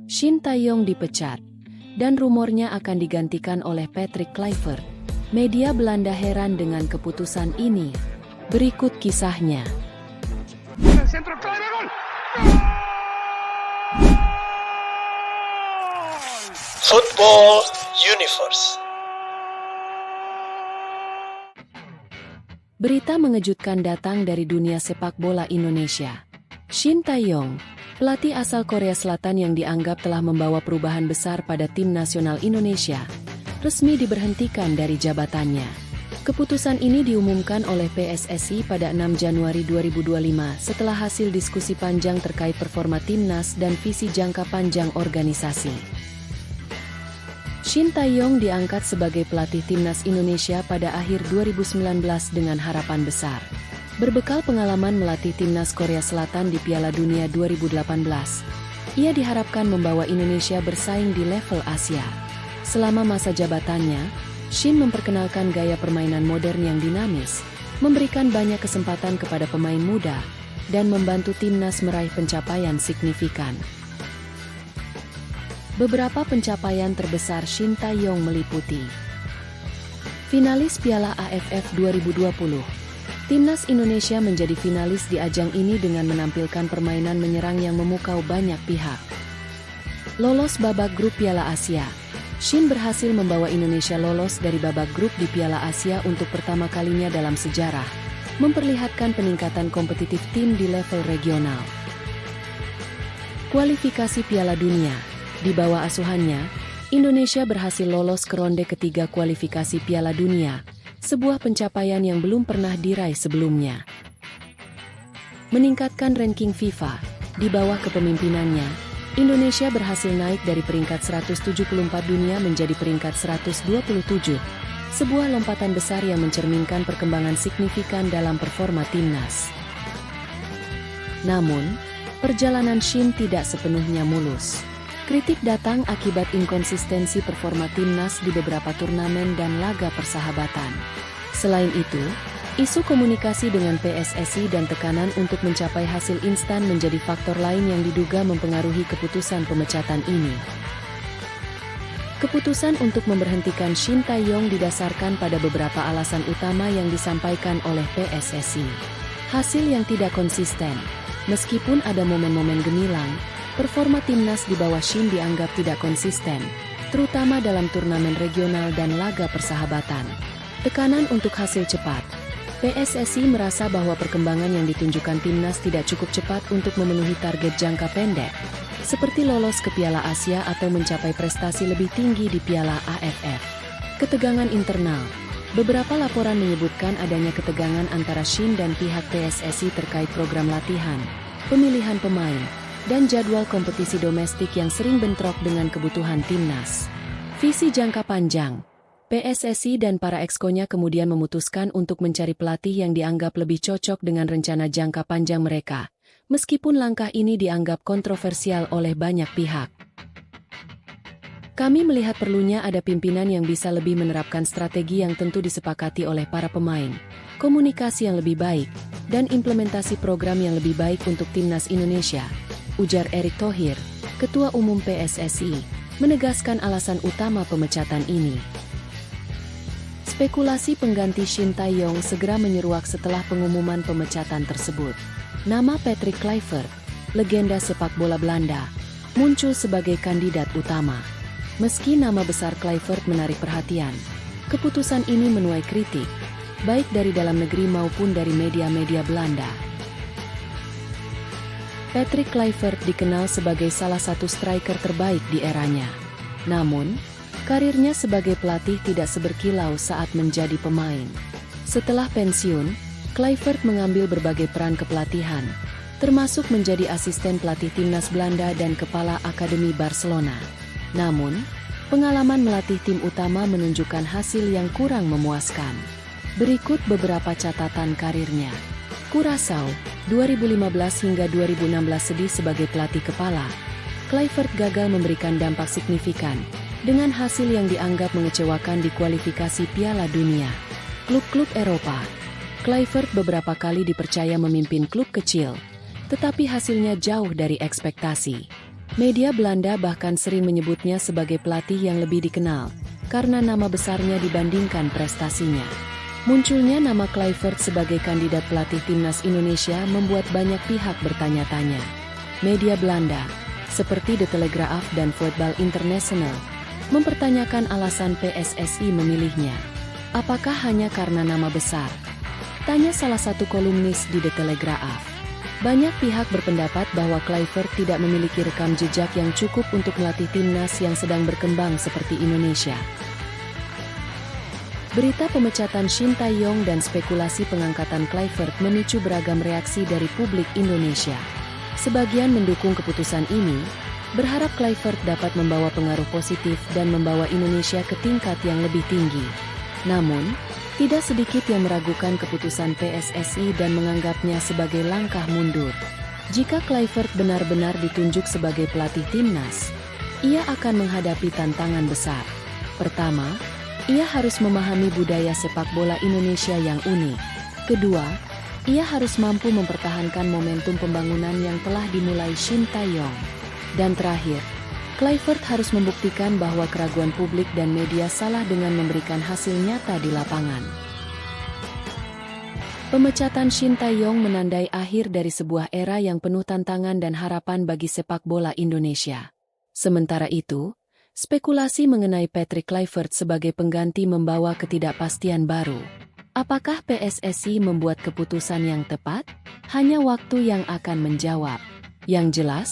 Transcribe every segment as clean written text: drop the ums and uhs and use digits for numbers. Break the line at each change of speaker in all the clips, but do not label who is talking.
Shin Tae-yong dipecat, dan rumornya akan digantikan oleh Patrick Kluivert. Media Belanda heran dengan keputusan ini. Berikut kisahnya.
Football Universe.
Berita mengejutkan datang dari dunia sepak bola Indonesia. Shin Tae-yong, pelatih asal Korea Selatan yang dianggap telah membawa perubahan besar pada tim nasional Indonesia, resmi diberhentikan dari jabatannya. Keputusan ini diumumkan oleh PSSI pada 6 Januari 2025 setelah hasil diskusi panjang terkait performa timnas dan visi jangka panjang organisasi. Shin Tae-yong diangkat sebagai pelatih timnas Indonesia pada akhir 2019 dengan harapan besar. Berbekal pengalaman melatih timnas Korea Selatan di Piala Dunia 2018, ia diharapkan membawa Indonesia bersaing di level Asia. Selama masa jabatannya, Shin memperkenalkan gaya permainan modern yang dinamis, memberikan banyak kesempatan kepada pemain muda, dan membantu timnas meraih pencapaian signifikan. Beberapa pencapaian terbesar Shin Tae-yong meliputi finalis Piala AFF 2020. Timnas Indonesia menjadi finalis di ajang ini dengan menampilkan permainan menyerang yang memukau banyak pihak. Lolos babak grup Piala Asia. Shin berhasil membawa Indonesia lolos dari babak grup di Piala Asia untuk pertama kalinya dalam sejarah, memperlihatkan peningkatan kompetitif tim di level regional. Kualifikasi Piala Dunia. Di bawah asuhannya, Indonesia berhasil lolos ke ronde ketiga kualifikasi Piala Dunia, sebuah pencapaian yang belum pernah diraih sebelumnya. Meningkatkan ranking FIFA, di bawah kepemimpinannya, Indonesia berhasil naik dari peringkat 174 dunia menjadi peringkat 127, sebuah lompatan besar yang mencerminkan perkembangan signifikan dalam performa timnas. Namun, perjalanan Shin tidak sepenuhnya mulus. Kritik datang akibat inkonsistensi performa timnas di beberapa turnamen dan laga persahabatan. Selain itu, isu komunikasi dengan PSSI dan tekanan untuk mencapai hasil instan menjadi faktor lain yang diduga mempengaruhi keputusan pemecatan ini. Keputusan untuk memberhentikan Shin Tae-yong didasarkan pada beberapa alasan utama yang disampaikan oleh PSSI. Hasil yang tidak konsisten. Meskipun ada momen-momen gemilang, performa timnas di bawah Shin dianggap tidak konsisten, terutama dalam turnamen regional dan laga persahabatan. Tekanan untuk hasil cepat. PSSI merasa bahwa perkembangan yang ditunjukkan timnas tidak cukup cepat untuk memenuhi target jangka pendek, seperti lolos ke Piala Asia atau mencapai prestasi lebih tinggi di Piala AFF. Ketegangan internal. Beberapa laporan menyebutkan adanya ketegangan antara Shin dan pihak PSSI terkait program latihan, pemilihan pemain, dan jadwal kompetisi domestik yang sering bentrok dengan kebutuhan timnas. Visi jangka panjang. PSSI dan para exco-nya kemudian memutuskan untuk mencari pelatih yang dianggap lebih cocok dengan rencana jangka panjang mereka, meskipun langkah ini dianggap kontroversial oleh banyak pihak. Kami melihat perlunya ada pimpinan yang bisa lebih menerapkan strategi yang tentu disepakati oleh para pemain, komunikasi yang lebih baik, dan implementasi program yang lebih baik untuk timnas Indonesia, ujar Erick Thohir, Ketua Umum PSSI, menegaskan alasan utama pemecatan ini. Spekulasi pengganti Shin Tae-yong segera menyeruak setelah pengumuman pemecatan tersebut. Nama Patrick Kluivert, legenda sepak bola Belanda, muncul sebagai kandidat utama. Meski nama besar Kluivert menarik perhatian, keputusan ini menuai kritik, baik dari dalam negeri maupun dari media-media Belanda. Patrick Kluivert dikenal sebagai salah satu striker terbaik di eranya. Namun, karirnya sebagai pelatih tidak seberkilau saat menjadi pemain. Setelah pensiun, Kluivert mengambil berbagai peran kepelatihan, termasuk menjadi asisten pelatih timnas Belanda dan kepala Akademi Barcelona. Namun, pengalaman melatih tim utama menunjukkan hasil yang kurang memuaskan. Berikut beberapa catatan karirnya. Curaçao, 2015 hingga 2016 sedih sebagai pelatih kepala. Kluivert gagal memberikan dampak signifikan, dengan hasil yang dianggap mengecewakan di kualifikasi Piala Dunia. Klub-klub Eropa. Kluivert beberapa kali dipercaya memimpin klub kecil, tetapi hasilnya jauh dari ekspektasi. Media Belanda bahkan sering menyebutnya sebagai pelatih yang lebih dikenal, karena nama besarnya dibandingkan prestasinya. Munculnya nama Kluivert sebagai kandidat pelatih timnas Indonesia membuat banyak pihak bertanya-tanya. Media Belanda, seperti The Telegraaf dan Voetbal International, mempertanyakan alasan PSSI memilihnya. Apakah hanya karena nama besar? Tanya salah satu kolumnis di The Telegraaf. Banyak pihak berpendapat bahwa Kluivert tidak memiliki rekam jejak yang cukup untuk melatih timnas yang sedang berkembang seperti Indonesia. Berita pemecatan Shin Tae-yong dan spekulasi pengangkatan Kluivert memicu beragam reaksi dari publik Indonesia. Sebagian mendukung keputusan ini, berharap Kluivert dapat membawa pengaruh positif dan membawa Indonesia ke tingkat yang lebih tinggi. Namun, tidak sedikit yang meragukan keputusan PSSI dan menganggapnya sebagai langkah mundur. Jika Kluivert benar-benar ditunjuk sebagai pelatih timnas, ia akan menghadapi tantangan besar. Pertama, ia harus memahami budaya sepak bola Indonesia yang unik. Kedua, ia harus mampu mempertahankan momentum pembangunan yang telah dimulai Shin Tae-yong. Dan terakhir, Kluivert harus membuktikan bahwa keraguan publik dan media salah dengan memberikan hasil nyata di lapangan. Pemecatan Shin Tae-yong menandai akhir dari sebuah era yang penuh tantangan dan harapan bagi sepak bola Indonesia. Sementara itu, spekulasi mengenai Patrick Kluivert sebagai pengganti membawa ketidakpastian baru. Apakah PSSI membuat keputusan yang tepat? Hanya waktu yang akan menjawab. Yang jelas,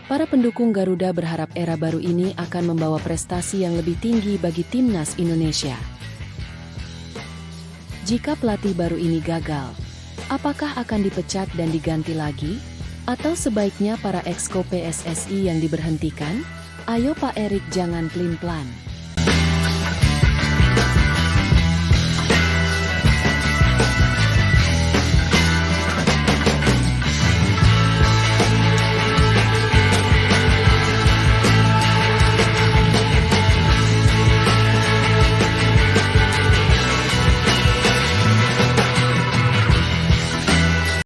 para pendukung Garuda berharap era baru ini akan membawa prestasi yang lebih tinggi bagi timnas Indonesia. Jika pelatih baru ini gagal, apakah akan dipecat dan diganti lagi? Atau sebaiknya para exco PSSI yang diberhentikan? Ayo Pak Erik, jangan pelin-pelan.